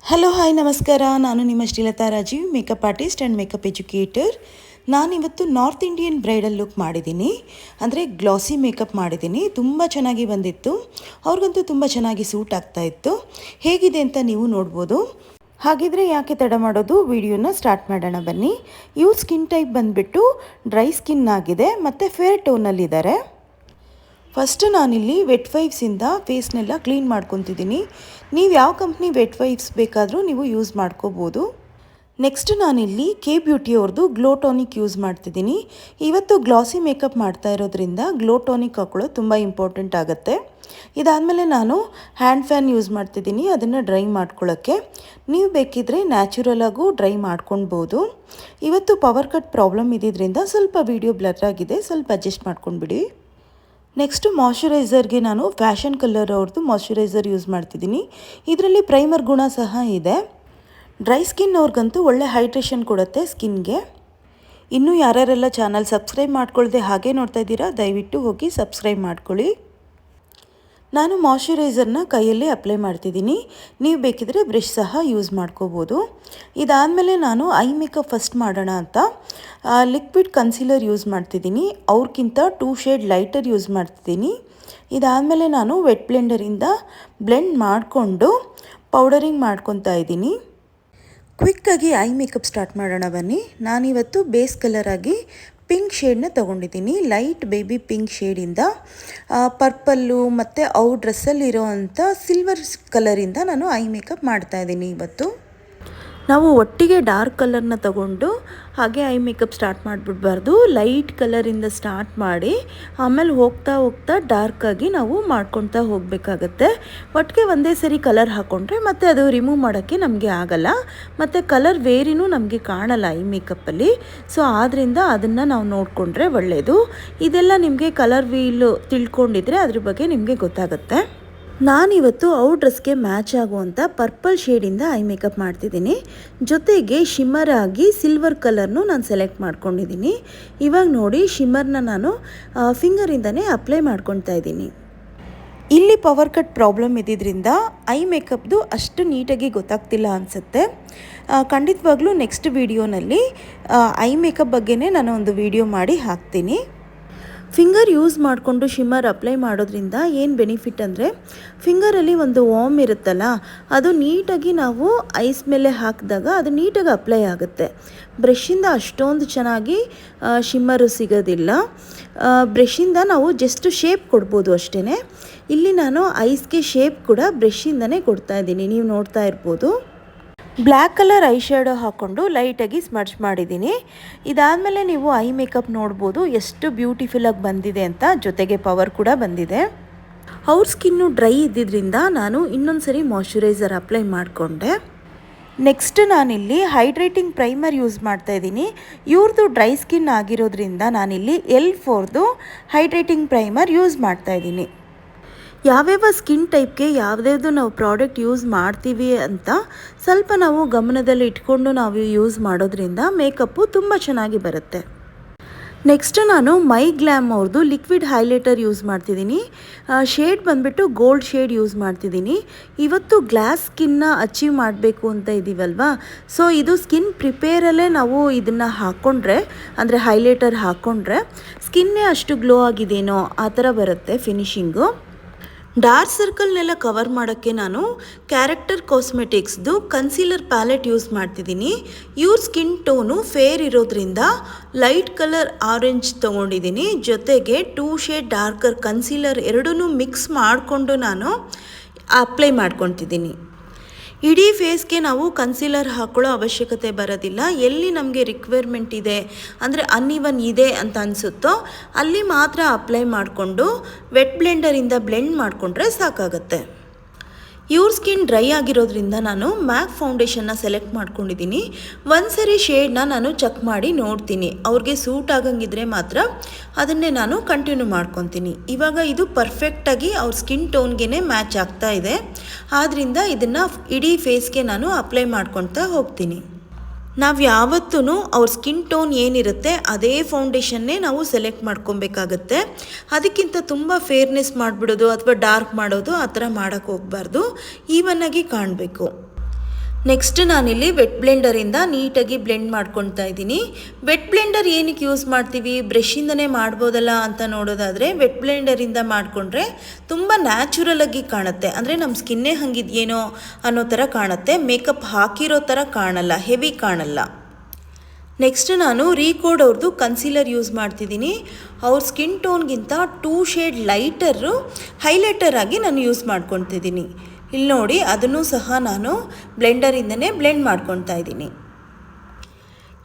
Hello hi ನಮಸ್ಕಾರ. ನಾನು ನಿಮ್ಮ Srilatha Rajeev, makeup artist and makeup educator. ನಾನಿವತ್ತು ನಾರ್ತ್ ಇಂಡಿಯನ್ ಬ್ರೈಡಲ್ ಲುಕ್ ಮಾಡಿದ್ದೀನಿ, ಅಂದರೆ ಗ್ಲಾಸಿ ಮೇಕಪ್ ಮಾಡಿದ್ದೀನಿ. ತುಂಬ ಚೆನ್ನಾಗಿ ಬಂದಿತ್ತು, ಅವ್ರಿಗಂತೂ ತುಂಬ ಚೆನ್ನಾಗಿ ಸೂಟ್ ಆಗ್ತಾಯಿತ್ತು. ಹೇಗಿದೆ ಅಂತ ನೀವು ನೋಡ್ಬೋದು. ಹಾಗಿದ್ರೆ ಯಾಕೆ ತಡ ಮಾಡೋದು, ವಿಡಿಯೋನ ಸ್ಟಾರ್ಟ್ ಮಾಡೋಣ ಬನ್ನಿ. ಇವ್ರ ಸ್ಕಿನ್ ಟೈಪ್ ಬಂದುಬಿಟ್ಟು ಡ್ರೈ ಸ್ಕಿನ್ ಆಗಿದೆ ಮತ್ತು ಫೇರ್ ಟೋನಲ್ಲಿದ್ದಾರೆ. ಫಸ್ಟ್ ನಾನಿಲ್ಲಿ ವೆಟ್ ವೈಪ್ಸಿಂದ ಫೇಸ್ನೆಲ್ಲ ಕ್ಲೀನ್ ಮಾಡ್ಕೊತಿದ್ದೀನಿ. ನೀವು ಯಾವ ಕಂಪ್ನಿ ವೆಟ್ ವೈಪ್ಸ್ ಬೇಕಾದರೂ ನೀವು ಯೂಸ್ ಮಾಡ್ಕೋಬೋದು. ನೆಕ್ಸ್ಟ್ ನಾನಿಲ್ಲಿ ಕೆ ಬ್ಯೂಟಿ ಅವ್ರದ್ದು ಗ್ಲೋ ಟಾನಿಕ್ ಯೂಸ್ ಮಾಡ್ತಿದ್ದೀನಿ. ಇವತ್ತು ಗ್ಲಾಸಿ ಮೇಕಪ್ ಮಾಡ್ತಾ ಇರೋದ್ರಿಂದ ಗ್ಲೋ ಟಾನಿಕ್ ಹಾಕೊಳ್ಳೋದು ತುಂಬ ಇಂಪಾರ್ಟೆಂಟ್ ಆಗುತ್ತೆ. ಇದಾದಮೇಲೆ ನಾನು ಹ್ಯಾಂಡ್ ಫ್ಯಾನ್ ಯೂಸ್ ಮಾಡ್ತಿದ್ದೀನಿ, ಅದನ್ನು ಡ್ರೈ ಮಾಡ್ಕೊಳ್ಳೋಕ್ಕೆ. ನೀವು ಬೇಕಿದ್ದರೆ ನ್ಯಾಚುರಲ್ ಆಗು ಡ್ರೈ ಮಾಡ್ಕೊಳ್ಬೋದು. ಇವತ್ತು ಪವರ್ ಕಟ್ ಪ್ರಾಬ್ಲಮ್ ಇದ್ದಿದ್ದರಿಂದ ಸ್ವಲ್ಪ ವಿಡಿಯೋ ಬ್ಲರ್ ಆಗಿದೆ, ಸ್ವಲ್ಪ ಅಡ್ಜಸ್ಟ್ ಮಾಡ್ಕೊಂಡ್ಬಿಡಿ. ನೆಕ್ಸ್ಟು ಮಾಯ್ಶ್ಚರೈಸರ್ಗೆ ನಾನು ಫ್ಯಾಷನ್ ಕಲರ್ ಅವ್ರದ್ದು ಮಾಯ್ಶ್ಚರೈಸರ್ ಯೂಸ್ ಮಾಡ್ತಿದ್ದೀನಿ. ಇದರಲ್ಲಿ ಪ್ರೈಮರ್ ಗುಣ ಸಹ ಇದೆ. ಡ್ರೈ ಸ್ಕಿನ್ ಅವ್ರಿಗಂತೂ ಒಳ್ಳೆ ಹೈಡ್ರೇಷನ್ ಕೊಡುತ್ತೆ ಸ್ಕಿನ್ಗೆ. ಇನ್ನೂ ಯಾರ್ಯಾರೆಲ್ಲ ಚಾನಲ್ ಸಬ್ಸ್ಕ್ರೈಬ್ ಮಾಡ್ಕೊಳ್ದೆ ಹಾಗೆ ನೋಡ್ತಾ ಇದ್ದೀರಾ, ದಯವಿಟ್ಟು ಹೋಗಿ ಸಬ್ಸ್ಕ್ರೈಬ್ ಮಾಡ್ಕೊಳ್ಳಿ. ನಾನು ಮಾಯ್ಶ್ಚರೈಸರ್ನ ಕೈಯಲ್ಲೇ ಅಪ್ಲೈ ಮಾಡ್ತಿದ್ದೀನಿ. ನೀವು ಬೇಕಿದ್ರೆ ಬ್ರಷ್ ಸಹ ಯೂಸ್ ಮಾಡ್ಕೋಬೋದು. ಇದಾದಮೇಲೆ ನಾನು ಐ ಮೇಕಪ್ ಫಸ್ಟ್ ಮಾಡೋಣ ಅಂತ ಲಿಕ್ವಿಡ್ ಕನ್ಸೀಲರ್ ಯೂಸ್ ಮಾಡ್ತಿದ್ದೀನಿ. ಅವ್ರಿಗಿಂತ 2 ಶೇಡ್ ಲೈಟರ್ ಯೂಸ್ ಮಾಡ್ತಿದ್ದೀನಿ. ಇದಾದಮೇಲೆ ನಾನು ವೆಟ್ ಬ್ಲೆಂಡರಿಂದ ಬ್ಲೆಂಡ್ ಮಾಡಿಕೊಂಡು ಪೌಡರಿಂಗ್ ಮಾಡ್ಕೊತಾ ಇದ್ದೀನಿ. ಕ್ವಿಕ್ಕಾಗಿ ಐ ಮೇಕಪ್ ಸ್ಟಾರ್ಟ್ ಮಾಡೋಣ ಬನ್ನಿ. ನಾನಿವತ್ತು ಬೇಸ್ ಕಲರಾಗಿ ಪಿಂಕ್ ಶೇಡ್ನ ತೊಗೊಂಡಿದ್ದೀನಿ. ಲೈಟ್ ಬೇಬಿ ಪಿಂಕ್ ಶೇಡಿಂದ ಪರ್ಪಲ್ಲು ಮತ್ತು ಅವು ಡ್ರೆಸ್ಸಲ್ಲಿರೋ ಅಂಥ ಸಿಲ್ವರ್ ಕಲರಿಂದ ನಾನು ಐ ಮೇಕಪ್ ಮಾಡ್ತಾಯಿದ್ದೀನಿ. ಇವತ್ತು ನಾವು ಒಟ್ಟಿಗೆ ಡಾರ್ಕ್ ಕಲರ್ನ ತಗೊಂಡು ಹಾಗೆ ಐ ಮೇಕಪ್ ಸ್ಟಾರ್ಟ್ ಮಾಡಿಬಿಡ್ಬಾರ್ದು. ಲೈಟ್ ಕಲರಿಂದ ಸ್ಟಾರ್ಟ್ ಮಾಡಿ ಆಮೇಲೆ ಹೋಗ್ತಾ ಹೋಗ್ತಾ ಡಾರ್ಕಾಗಿ ನಾವು ಮಾಡ್ಕೊಳ್ತಾ ಹೋಗಬೇಕಾಗತ್ತೆ. ಒಟ್ಟಿಗೆ ಒಂದೇ ಸರಿ ಕಲರ್ ಹಾಕ್ಕೊಂಡ್ರೆ ಮತ್ತು ಅದು ರಿಮೂವ್ ಮಾಡೋಕ್ಕೆ ನಮಗೆ ಆಗಲ್ಲ, ಮತ್ತು ಕಲರ್ ವೇರಿನೂ ನಮಗೆ ಕಾಣಲ್ಲ ಐ ಮೇಕಪ್ಪಲ್ಲಿ. ಸೊ ಆದ್ದರಿಂದ ಅದನ್ನು ನಾವು ನೋಡಿಕೊಂಡ್ರೆ ಒಳ್ಳೆಯದು. ಇದೆಲ್ಲ ನಿಮಗೆ ಕಲರ್ ವೀಲ್ ತಿಳ್ಕೊಂಡಿದ್ರೆ ಅದ್ರ ಬಗ್ಗೆ ನಿಮಗೆ ಗೊತ್ತಾಗುತ್ತೆ. ನಾನಿವತ್ತು ಔಟ್ ಡ್ರೆಸ್ಗೆ ಮ್ಯಾಚ್ ಆಗುವಂಥ ಪರ್ಪಲ್ ಶೇಡಿಂದ ಐ ಮೇಕಪ್ ಮಾಡ್ತಿದ್ದೀನಿ. ಜೊತೆಗೆ ಶಿಮ್ಮರ್ ಆಗಿ ಸಿಲ್ವರ್ ಕಲರ್ನು ನಾನು ಸೆಲೆಕ್ಟ್ ಮಾಡ್ಕೊಂಡಿದ್ದೀನಿ. ಇವಾಗ ನೋಡಿ, ಶಿಮ್ಮರ್ನ ನಾನು ಫಿಂಗರಿಂದನೇ ಅಪ್ಲೈ ಮಾಡ್ಕೊತಾ ಇದ್ದೀನಿ. ಇಲ್ಲಿ ಪವರ್ ಕಟ್ ಪ್ರಾಬ್ಲಮ್ ಇದ್ದಿದ್ದರಿಂದ ಐ ಮೇಕಪ್ದು ಅಷ್ಟು ನೀಟಾಗಿ ಗೊತ್ತಾಗ್ತಿಲ್ಲ ಅನಿಸುತ್ತೆ. ಖಂಡಿತವಾಗ್ಲೂ ನೆಕ್ಸ್ಟ್ ವಿಡಿಯೋನಲ್ಲಿ ಐ ಮೇಕಪ್ ಬಗ್ಗೆನೇ ನಾನು ಒಂದು ವಿಡಿಯೋ ಮಾಡಿ ಹಾಕ್ತೀನಿ. ಫಿಂಗರ್ ಯೂಸ್ ಮಾಡಿಕೊಂಡು ಶಿಮ್ಮರ್ ಅಪ್ಲೈ ಮಾಡೋದ್ರಿಂದ ಏನು ಬೆನಿಫಿಟ್ ಅಂದರೆ, ಫಿಂಗರಲ್ಲಿ ಒಂದು ವಾಮ್ ಇರುತ್ತಲ್ಲ, ಅದು ನೀಟಾಗಿ ನಾವು ಐಸ್ ಮೇಲೆ ಹಾಕಿದಾಗ ಅದು ನೀಟಾಗಿ ಅಪ್ಲೈ ಆಗುತ್ತೆ. ಬ್ರಷಿಂದ ಅಷ್ಟೊಂದು ಚೆನ್ನಾಗಿ ಶಿಮ್ಮರು ಸಿಗೋದಿಲ್ಲ. ಬ್ರಷಿಂದ ನಾವು ಜಸ್ಟ್ ಶೇಪ್ ಕೊಡ್ಬೋದು ಅಷ್ಟೇ. ಇಲ್ಲಿ ನಾನು ಐಸ್ಗೆ ಶೇಪ್ ಕೂಡ ಬ್ರಷಿಂದನೇ ಕೊಡ್ತಾಯಿದ್ದೀನಿ, ನೀವು ನೋಡ್ತಾ ಇರ್ಬೋದು. ಬ್ಲ್ಯಾಕ್ ಕಲರ್ ಐ ಶ್ಯಾಡೋ ಹಾಕ್ಕೊಂಡು ಲೈಟಾಗಿ ಸ್ಮರ್ಚ್ ಮಾಡಿದ್ದೀನಿ. ಇದಾದಮೇಲೆ ನೀವು ಐ ಮೇಕಪ್ ನೋಡ್ಬೋದು ಎಷ್ಟು ಬ್ಯೂಟಿಫುಲ್ಲಾಗಿ ಬಂದಿದೆ ಅಂತ, ಜೊತೆಗೆ ಪವರ್ ಕೂಡ ಬಂದಿದೆ. ಅವ್ರ ಸ್ಕಿನ್ನು ಡ್ರೈ ಇದ್ದಿದ್ದರಿಂದ ನಾನು ಇನ್ನೊಂದು ಸರಿ ಮಾಯ್ಶ್ಚರೈಸರ್ ಅಪ್ಲೈ ಮಾಡಿಕೊಂಡೆ. ನೆಕ್ಸ್ಟ್ ನಾನಿಲ್ಲಿ ಹೈಡ್ರೇಟಿಂಗ್ ಪ್ರೈಮರ್ ಯೂಸ್ ಮಾಡ್ತಾಯಿದ್ದೀನಿ. ಇವ್ರದ್ದು ಡ್ರೈ ಸ್ಕಿನ್ ಆಗಿರೋದ್ರಿಂದ ನಾನಿಲ್ಲಿ L4ದು ಹೈಡ್ರೇಟಿಂಗ್ ಪ್ರೈಮರ್ ಯೂಸ್ ಮಾಡ್ತಾಯಿದ್ದೀನಿ. ಯಾವ್ಯಾವ ಸ್ಕಿನ್ ಟೈಪ್ಗೆ ಯಾವುದ್ಯಾವುದು ನಾವು ಪ್ರಾಡಕ್ಟ್ ಯೂಸ್ ಮಾಡ್ತೀವಿ ಅಂತ ಸ್ವಲ್ಪ ನಾವು ಗಮನದಲ್ಲಿ ಇಟ್ಕೊಂಡು ನಾವು ಯೂಸ್ ಮಾಡೋದ್ರಿಂದ ಮೇಕಪ್ಪು ತುಂಬ ಚೆನ್ನಾಗಿ ಬರುತ್ತೆ. ನೆಕ್ಸ್ಟ್ ನಾನು ಮೈ ಗ್ಲ್ಯಾಮ್ ಅವ್ರದ್ದು ಲಿಕ್ವಿಡ್ ಹೈಲೈಟರ್ ಯೂಸ್ ಮಾಡ್ತಿದ್ದೀನಿ. ಶೇಡ್ ಬಂದುಬಿಟ್ಟು ಗೋಲ್ಡ್ ಶೇಡ್ ಯೂಸ್ ಮಾಡ್ತಿದ್ದೀನಿ. ಇವತ್ತು ಗ್ಲಾಸ್ ಸ್ಕಿನ್ನ ಅಚೀವ್ ಮಾಡಬೇಕು ಅಂತ ಇದ್ದೀವಲ್ವಾ, ಸೊ ಇದು ಸ್ಕಿನ್ ಪ್ರಿಪೇರಲ್ಲೇ ನಾವು ಇದನ್ನು ಹಾಕ್ಕೊಂಡ್ರೆ, ಅಂದರೆ ಹೈಲೈಟರ್ ಹಾಕ್ಕೊಂಡ್ರೆ ಸ್ಕಿನ್ನೇ ಅಷ್ಟು ಗ್ಲೋ ಆಗಿದೆಯೋ ಆ ಥರ ಬರುತ್ತೆ ಫಿನಿಶಿಂಗು. ಡಾರ್ಕ್ ಸರ್ಕಲ್ನೆಲ್ಲ ಕವರ್ ಮಾಡೋಕ್ಕೆ ನಾನು ಕ್ಯಾರೆಕ್ಟರ್ ಕಾಸ್ಮೆಟಿಕ್ಸ್ದು ಕನ್ಸೀಲರ್ ಪ್ಯಾಲೆಟ್ ಯೂಸ್ ಮಾಡ್ತಿದ್ದೀನಿ. ಇವ್ರ ಸ್ಕಿನ್ ಟೋನು ಫೇರ್ ಇರೋದ್ರಿಂದ ಲೈಟ್ ಕಲರ್ ಆರೆಂಜ್ ತೊಗೊಂಡಿದ್ದೀನಿ. ಜೊತೆಗೆ 2 ಶೇಡ್ ಡಾರ್ಕರ್ ಕನ್ಸೀಲರ್ ಎರಡೂ ಮಿಕ್ಸ್ ಮಾಡಿಕೊಂಡು ನಾನು ಅಪ್ಲೈ ಮಾಡ್ಕೊತಿದ್ದೀನಿ. ಇಡೀ ಫೇಸ್ಗೆ ನಾವು ಕನ್ಸೀಲರ್ ಹಾಕೊಳ್ಳೋ ಅವಶ್ಯಕತೆ ಬರೋದಿಲ್ಲ. ಎಲ್ಲಿ ನಮಗೆ ರಿಕ್ವೈರ್ಮೆಂಟ್ ಇದೆ, ಅಂದರೆ ಅನ್ಇವನ್ ಇದೆ ಅಂತ ಅನಿಸುತ್ತೋ ಅಲ್ಲಿ ಮಾತ್ರ ಅಪ್ಲೈ ಮಾಡಿಕೊಂಡು ವೆಟ್ ಬ್ಲೆಂಡರಿಂದ ಬ್ಲೆಂಡ್ ಮಾಡಿಕೊಂಡ್ರೆ ಸಾಕಾಗುತ್ತೆ. ಇವ್ರ ಸ್ಕಿನ್ ಡ್ರೈ ಆಗಿರೋದ್ರಿಂದ ನಾನು ಮ್ಯಾಕ್ ಫೌಂಡೇಶನ್ನ ಸೆಲೆಕ್ಟ್ ಮಾಡ್ಕೊಂಡಿದ್ದೀನಿ. ಒಂದು ಸರಿ ಶೇಡ್ನ ನಾನು ಚೆಕ್ ಮಾಡಿ ನೋಡ್ತೀನಿ, ಅವ್ರಿಗೆ ಸೂಟ್ ಆಗಂಗಿದ್ರೆ ಮಾತ್ರ ಅದನ್ನೇ ನಾನು ಕಂಟಿನ್ಯೂ ಮಾಡ್ಕೊತೀನಿ. ಇವಾಗ ಇದು ಪರ್ಫೆಕ್ಟಾಗಿ ಅವ್ರ ಸ್ಕಿನ್ ಟೋನ್ಗೆ ಮ್ಯಾಚ್ ಆಗ್ತಾ ಇದೆ. ಆದ್ದರಿಂದ ಇದನ್ನು ಇಡೀ ಫೇಸ್ಗೆ ನಾನು ಅಪ್ಲೈ ಮಾಡ್ಕೊತಾ ಹೋಗ್ತೀನಿ. ನಾವು ಯಾವತ್ತೂ ಅವ್ರ ಸ್ಕಿನ್ ಟೋನ್ ಏನಿರುತ್ತೆ ಅದೇ ಫೌಂಡೇಶನ್ನೇ ನಾವು ಸೆಲೆಕ್ಟ್ ಮಾಡ್ಕೊಬೇಕಾಗತ್ತೆ. ಅದಕ್ಕಿಂತ ತುಂಬ ಫೇರ್ನೆಸ್ ಮಾಡಿಬಿಡೋದು ಅಥವಾ ಡಾರ್ಕ್ ಮಾಡೋದು ಆ ಥರ ಮಾಡೋಕ್ಕೆ ಹೋಗಬಾರ್ದು. ಈವನ್ನಾಗಿ ಕಾಣಬೇಕು. ನೆಕ್ಸ್ಟ್ ನಾನಿಲ್ಲಿ ವೆಟ್ ಬ್ಲೆಂಡರಿಂದ ನೀಟಾಗಿ ಬ್ಲೆಂಡ್ ಮಾಡ್ಕೊಳ್ತಾ ಇದ್ದೀನಿ. ವೆಟ್ ಬ್ಲೆಂಡರ್ ಏನಕ್ಕೆ ಯೂಸ್ ಮಾಡ್ತೀವಿ, ಬ್ರಷಿಂದನೇ ಮಾಡ್ಬೋದಲ್ಲ ಅಂತ ನೋಡೋದಾದರೆ ವೆಟ್ ಬ್ಲೆಂಡರಿಂದ ಮಾಡಿಕೊಂಡ್ರೆ ತುಂಬ ನ್ಯಾಚುರಲಾಗಿ ಕಾಣುತ್ತೆ. ಅಂದರೆ ನಮ್ಮ ಸ್ಕಿನ್ನೇ ಹಂಗಿದೆಯೇನೋ ಅನ್ನೋ ಥರ ಕಾಣುತ್ತೆ, ಮೇಕಪ್ ಹಾಕಿರೋ ಥರ ಕಾಣಲ್ಲ, ಹೆವಿ ಕಾಣಲ್ಲ. ನೆಕ್ಸ್ಟ್ ನಾನು ರೀಕೋಡ್ ಅವ್ರದ್ದು ಕನ್ಸೀಲರ್ ಯೂಸ್ ಮಾಡ್ತಿದ್ದೀನಿ. ಅವ್ರ ಸ್ಕಿನ್ ಟೋನ್ಗಿಂತ 2 ಶೇಡ್ ಲೈಟರು ಹೈಲೈಟರ್ ಆಗಿ ನಾನು ಯೂಸ್ ಮಾಡ್ಕೊತಿದ್ದೀನಿ. ಇಲ್ಲಿ ನೋಡಿ, ಅದನ್ನು ಸಹ ನಾನು ಬ್ಲೆಂಡರಿಂದನೇ ಬ್ಲೆಂಡ್ ಮಾಡ್ಕೊತಾ ಇದ್ದೀನಿ.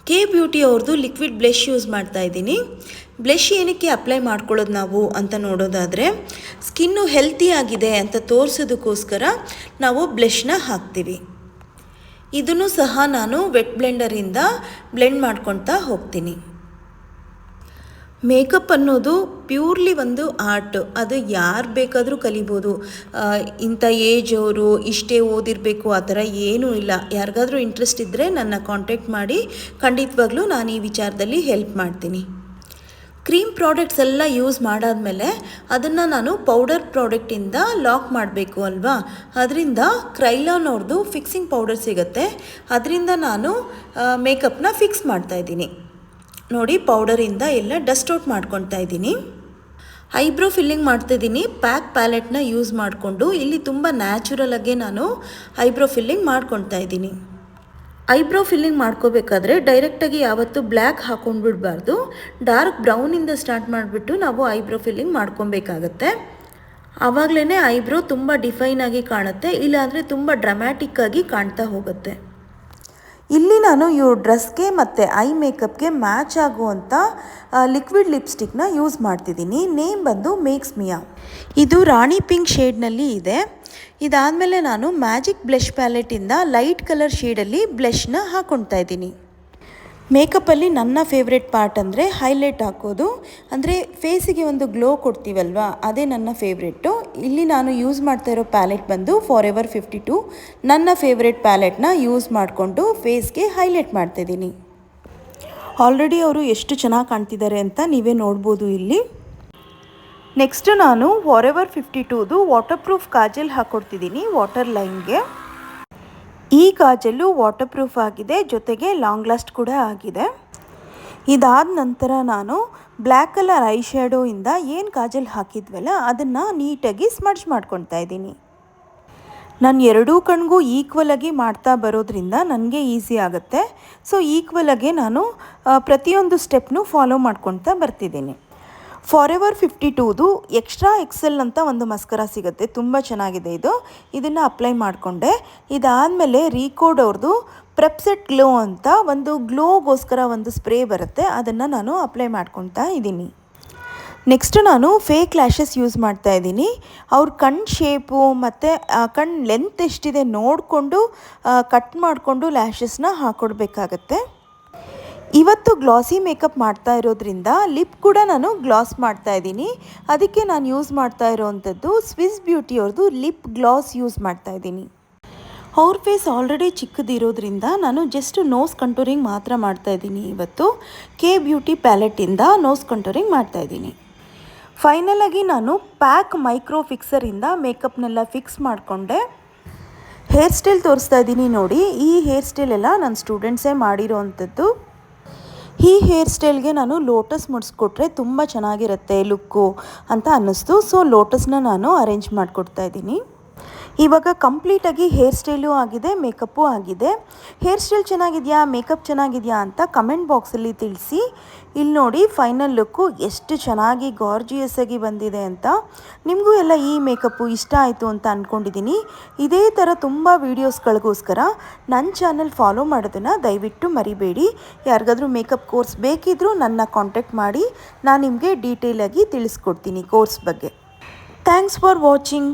ಕೆ ಬ್ಯೂಟಿ ಅವ್ರದ್ದು ಲಿಕ್ವಿಡ್ ಬ್ಲಷ್ ಯೂಸ್ ಮಾಡ್ತಾ ಇದ್ದೀನಿ. ಬ್ಲಷ್ ಏನಕ್ಕೆ ಅಪ್ಲೈ ಮಾಡ್ಕೊಳ್ಳೋದು ನಾವು ಅಂತ ನೋಡೋದಾದರೆ, ಸ್ಕಿನ್ನು ಹೆಲ್ತಿ ಆಗಿದೆ ಅಂತ ತೋರಿಸೋದಕ್ಕೋಸ್ಕರ ನಾವು ಬ್ಲಷ್ನ ಹಾಕ್ತೀವಿ. ಇದನ್ನು ಸಹ ನಾನು ವೆಟ್ ಬ್ಲೆಂಡರಿಂದ ಬ್ಲೆಂಡ್ ಮಾಡ್ಕೊತಾ ಹೋಗ್ತೀನಿ. ಮೇಕಪ್ ಅನ್ನೋದು ಪ್ಯೂರ್ಲಿ ಒಂದು ಆರ್ಟ್. ಅದು ಯಾರು ಬೇಕಾದರೂ ಕಲಿಬೋದು. ಇಂಥ ಏಜ್ ಅವರು ಇಷ್ಟೇ ಓದಿರಬೇಕು ಆ ಥರ ಏನೂ ಇಲ್ಲ. ಯಾರಿಗಾದರೂ ಇಂಟ್ರೆಸ್ಟ್ ಇದ್ದರೆ ನನ್ನ ಕಾಂಟ್ಯಾಕ್ಟ್ ಮಾಡಿ, ಖಂಡಿತವಾಗ್ಲೂ ನಾನು ಈ ವಿಚಾರದಲ್ಲಿ ಹೆಲ್ಪ್ ಮಾಡ್ತೀನಿ. ಕ್ರೀಮ್ ಪ್ರಾಡಕ್ಟ್ಸ್ ಎಲ್ಲ ಯೂಸ್ ಮಾಡಾದಮೇಲೆ ಅದನ್ನು ನಾನು ಪೌಡರ್ ಪ್ರಾಡಕ್ಟಿಂದ ಲಾಕ್ ಮಾಡಬೇಕು ಅಲ್ವಾ. ಅದರಿಂದ ಕ್ರೈಲಾನ್ ಅವ್ರದ್ದು ಫಿಕ್ಸಿಂಗ್ ಪೌಡರ್ ಸಿಗುತ್ತೆ, ಅದರಿಂದ ನಾನು ಮೇಕಪ್ನ ಫಿಕ್ಸ್ ಮಾಡ್ತಾಯಿದ್ದೀನಿ. ನೋಡಿ, ಪೌಡರಿಂದ ಎಲ್ಲ ಡಸ್ಟ್ ಔಟ್ ಮಾಡ್ಕೊತಾ ಇದ್ದೀನಿ. ಐಬ್ರೋ ಫಿಲ್ಲಿಂಗ್ ಮಾಡ್ತಾಯಿದ್ದೀನಿ ಪ್ಯಾಕ್ ಪ್ಯಾಲೆಟ್ನ ಯೂಸ್ ಮಾಡಿಕೊಂಡು. ಇಲ್ಲಿ ತುಂಬ ನ್ಯಾಚುರಲಾಗೆ ನಾನು ಐಬ್ರೋ ಫಿಲ್ಲಿಂಗ್ ಮಾಡ್ಕೊತಾ ಇದ್ದೀನಿ. ಐಬ್ರೋ ಫಿಲ್ಲಿಂಗ್ ಮಾಡ್ಕೋಬೇಕಾದ್ರೆ ಡೈರೆಕ್ಟಾಗಿ ಯಾವತ್ತೂ ಬ್ಲ್ಯಾಕ್ ಹಾಕ್ಕೊಂಡು ಬಿಡಬಾರ್ದು. ಡಾರ್ಕ್ ಬ್ರೌನಿಂದ ಸ್ಟಾರ್ಟ್ ಮಾಡಿಬಿಟ್ಟು ನಾವು ಐಬ್ರೋ ಫಿಲ್ಲಿಂಗ್ ಮಾಡ್ಕೊಬೇಕಾಗತ್ತೆ. ಆವಾಗಲೇ ಐಬ್ರೋ ತುಂಬ ಡಿಫೈನ್ ಆಗಿ ಕಾಣುತ್ತೆ, ಇಲ್ಲಾಂದರೆ ತುಂಬ ಡ್ರಾಮ್ಯಾಟಿಕ್ಕಾಗಿ ಕಾಣ್ತಾ ಹೋಗುತ್ತೆ. ಇಲ್ಲಿ ನಾನು ಈ ಡ್ರೆಸ್ಗೆ ಮತ್ತು ಐ ಮೇಕಪ್ಗೆ ಮ್ಯಾಚ್ ಆಗುವಂಥ ಲಿಕ್ವಿಡ್ ಲಿಪ್ಸ್ಟಿಕ್ನ ಯೂಸ್ ಮಾಡ್ತಿದ್ದೀನಿ. ನೇಮ್ ಬಂದು ಮೇಕ್ಸ್ ಮಿಯಾ. ಇದು ರಾಣಿ ಪಿಂಕ್ ಶೇಡ್ನಲ್ಲಿ ಇದೆ. ಇದಾದಮೇಲೆ ನಾನು ಮ್ಯಾಜಿಕ್ ಬ್ಲಷ್ ಪ್ಯಾಲೆಟಿಂದ ಲೈಟ್ ಕಲರ್ ಶೇಡಲ್ಲಿ ಬ್ಲಷ್ನ ಹಾಕ್ಕೊಳ್ತಾ ಇದ್ದೀನಿ. ಮೇಕಪ್ಪಲ್ಲಿ ನನ್ನ ಫೇವ್ರೆಟ್ ಪಾರ್ಟ್ ಅಂದರೆ ಹೈಲೈಟ್ ಹಾಕೋದು. ಅಂದರೆ ಫೇಸಿಗೆ ಒಂದು ಗ್ಲೋ ಕೊಡ್ತೀವಲ್ವ, ಅದೇ ನನ್ನ ಫೇವ್ರೆಟ್ಟು. ಇಲ್ಲಿ ನಾನು ಯೂಸ್ ಮಾಡ್ತಾ ಇರೋ ಪ್ಯಾಲೆಟ್ ಬಂದು ಫಾರೆವರ್ 52. ನನ್ನ ಫೇವ್ರೆಟ್ ಪ್ಯಾಲೆಟ್ನ ಯೂಸ್ ಮಾಡಿಕೊಂಡು ಫೇಸ್ಗೆ ಹೈಲೈಟ್ ಮಾಡ್ತಾಯಿದ್ದೀನಿ. ಆಲ್ರೆಡಿ ಅವರು ಎಷ್ಟು ಚೆನ್ನಾಗಿ ಕಾಣ್ತಿದ್ದಾರೆ ಅಂತ ನೀವೇ ನೋಡ್ಬೋದು ಇಲ್ಲಿ. ನೆಕ್ಸ್ಟ್ ನಾನು ಫಾರೆವರ್ 52ದು ವಾಟರ್ ಪ್ರೂಫ್ ಕಾಜಲ್ ಹಾಕ್ಕೊಡ್ತಿದ್ದೀನಿ ವಾಟರ್ ಲೈನ್ಗೆ. ಈ ಕಾಜಲ್ಲು ವಾಟರ್ ಪ್ರೂಫ್ ಆಗಿದೆ, ಜೊತೆಗೆ ಲಾಂಗ್ ಲಾಸ್ಟ್ ಕೂಡ ಆಗಿದೆ. ಇದಾದ ನಂತರ ನಾನು ಬ್ಲ್ಯಾಕ್ ಕಲರ್ ಐ ಶ್ಯಾಡೋಯಿಂದ ಏನು ಕಾಜಲ್ ಹಾಕಿದ್ವಲ್ಲ ಅದನ್ನು ನೀಟಾಗಿ ಸ್ಮಡ್ಜ್ ಮಾಡ್ಕೊತಾ ಇದ್ದೀನಿ. ನಾನು ಎರಡೂ ಕಣ್ಗೂ ಈಕ್ವಲಾಗಿ ಮಾಡ್ತಾ ಬರೋದ್ರಿಂದ ನನಗೆ ಈಸಿ ಆಗುತ್ತೆ. ಸೊ ಈಕ್ವಲಾಗೆ ನಾನು ಪ್ರತಿಯೊಂದು ಸ್ಟೆಪ್ನು ಫಾಲೋ ಮಾಡ್ಕೊತಾ ಬರ್ತಿದ್ದೀನಿ. ಫಾರೆವರ್ 52ದು ಎಕ್ಸ್ಟ್ರಾ ಎಕ್ಸೆಲ್ ಅಂತ ಒಂದು ಮಸ್ಕರ ಸಿಗುತ್ತೆ, ತುಂಬ ಚೆನ್ನಾಗಿದೆ ಇದು. ಇದನ್ನು ಅಪ್ಲೈ ಮಾಡಿಕೊಂಡೆ. ಇದಾದಮೇಲೆ ರೀಕೋಡ್ ಅವ್ರದ್ದು ಪ್ರೆಪ್ಸೆಟ್ ಗ್ಲೋ ಅಂತ ಒಂದು ಗ್ಲೋಗೋಸ್ಕರ ಒಂದು ಸ್ಪ್ರೇ ಬರುತ್ತೆ, ಅದನ್ನು ನಾನು ಅಪ್ಲೈ ಮಾಡ್ಕೊತಾ ಇದ್ದೀನಿ. ನೆಕ್ಸ್ಟ್ ನಾನು ಫೇಕ್ ಲ್ಯಾಶಸ್ ಯೂಸ್ ಮಾಡ್ತಾ ಇದ್ದೀನಿ. ಅವ್ರ ಕಣ್ಣು ಶೇಪು ಮತ್ತು ಕಣ್ಣು ಲೆಂತ್ ಎಷ್ಟಿದೆ ನೋಡಿಕೊಂಡು ಕಟ್ ಮಾಡಿಕೊಂಡು ಲ್ಯಾಶಸ್ನ ಹಾಕ್ಕೊಡ್ಬೇಕಾಗತ್ತೆ. ಇವತ್ತು ಗ್ಲಾಸಿ ಮೇಕಪ್ ಮಾಡ್ತಾ ಇರೋದ್ರಿಂದ ಲಿಪ್ ಕೂಡ ನಾನು ಗ್ಲಾಸ್ ಮಾಡ್ತಾ ಇದ್ದೀನಿ. ಅದಕ್ಕೆ ನಾನು ಯೂಸ್ ಮಾಡ್ತಾ ಇರೋವಂಥದ್ದು ಸ್ವಿಸ್ ಬ್ಯೂಟಿ ಅವ್ರದ್ದು ಲಿಪ್ ಗ್ಲಾಸ್ ಯೂಸ್ ಮಾಡ್ತಾ ಇದ್ದೀನಿ. ಅವ್ರ ಫೇಸ್ ಆಲ್ರೆಡಿ ಚಿಕ್ಕದಿರೋದ್ರಿಂದ ನಾನು ಜಸ್ಟ್ ನೋಸ್ ಕಂಟೂರಿಂಗ್ ಮಾತ್ರ ಮಾಡ್ತಾ ಇದ್ದೀನಿ. ಇವತ್ತು ಕೆ ಬ್ಯೂಟಿ ಪ್ಯಾಲೆಟಿಂದ ನೋಸ್ ಕಂಟೂರಿಂಗ್ ಮಾಡ್ತಾ ಇದ್ದೀನಿ. ಫೈನಲಾಗಿ ನಾನು ಪ್ಯಾಕ್ ಮೈಕ್ರೋ ಫಿಕ್ಸರಿಂದ ಮೇಕಪ್ನೆಲ್ಲ ಫಿಕ್ಸ್ ಮಾಡಿಕೊಂಡೆ. ಹೇರ್ ಸ್ಟೈಲ್ ತೋರಿಸ್ತಾ ಇದ್ದೀನಿ ನೋಡಿ. ಈ ಹೇರ್ ಸ್ಟೈಲ್ ಎಲ್ಲ ನನ್ನ ಸ್ಟೂಡೆಂಟ್ಸೇ ಮಾಡಿರೋ ಅಂಥದ್ದು. ಈ ಹೇರ್ ಸ್ಟೈಲ್ಗೆ ನಾನು ಲೋಟಸ್ ಮುಡಿಸ್ಕೊಟ್ರೆ ತುಂಬ ಚೆನ್ನಾಗಿರುತ್ತೆ ಲುಕ್ಕು ಅಂತ ಅನ್ನಿಸ್ತು. ಸೊ ಲೋಟಸ್ನ ನಾನು ಅರೇಂಜ್ ಮಾಡಿಕೊಡ್ತಾ ಇದ್ದೀನಿ. ಇವಾಗ ಕಂಪ್ಲೀಟಾಗಿ ಹೇರ್ ಸ್ಟೈಲು ಆಗಿದೆ, ಮೇಕಪ್ಪು ಆಗಿದೆ. ಹೇರ್ ಸ್ಟೈಲ್ ಚೆನ್ನಾಗಿದೆಯಾ, ಮೇಕಪ್ ಚೆನ್ನಾಗಿದೆಯಾ ಅಂತ ಕಮೆಂಟ್ ಬಾಕ್ಸಲ್ಲಿ ತಿಳಿಸಿ. ಇಲ್ಲಿ ನೋಡಿ ಫೈನಲ್ ಲುಕ್ಕು ಎಷ್ಟು ಚೆನ್ನಾಗಿ ಗಾರ್ಜಿಯಸ್ ಆಗಿ ಬಂದಿದೆ ಅಂತ. ನಿಮಗೂ ಎಲ್ಲ ಈ ಮೇಕಪ್ಪು ಇಷ್ಟ ಆಯಿತು ಅಂತ ಅಂದ್ಕೊಂಡಿದ್ದೀನಿ. ಇದೇ ಥರ ತುಂಬ ವೀಡಿಯೋಸ್ಗಳಿಗೋಸ್ಕರ ನನ್ನ ಚಾನಲ್ ಫಾಲೋ ಮಾಡೋದನ್ನು ದಯವಿಟ್ಟು ಮರಿಬೇಡಿ. ಯಾರಿಗಾದ್ರೂ ಮೇಕಪ್ ಕೋರ್ಸ್ ಬೇಕಿದ್ದರೂ ನನ್ನ ಕಾಂಟ್ಯಾಕ್ಟ್ ಮಾಡಿ, ನಾನು ನಿಮಗೆ ಡೀಟೇಲಾಗಿ ತಿಳಿಸ್ಕೊಡ್ತೀನಿ ಕೋರ್ಸ್ ಬಗ್ಗೆ. Thanks for watching.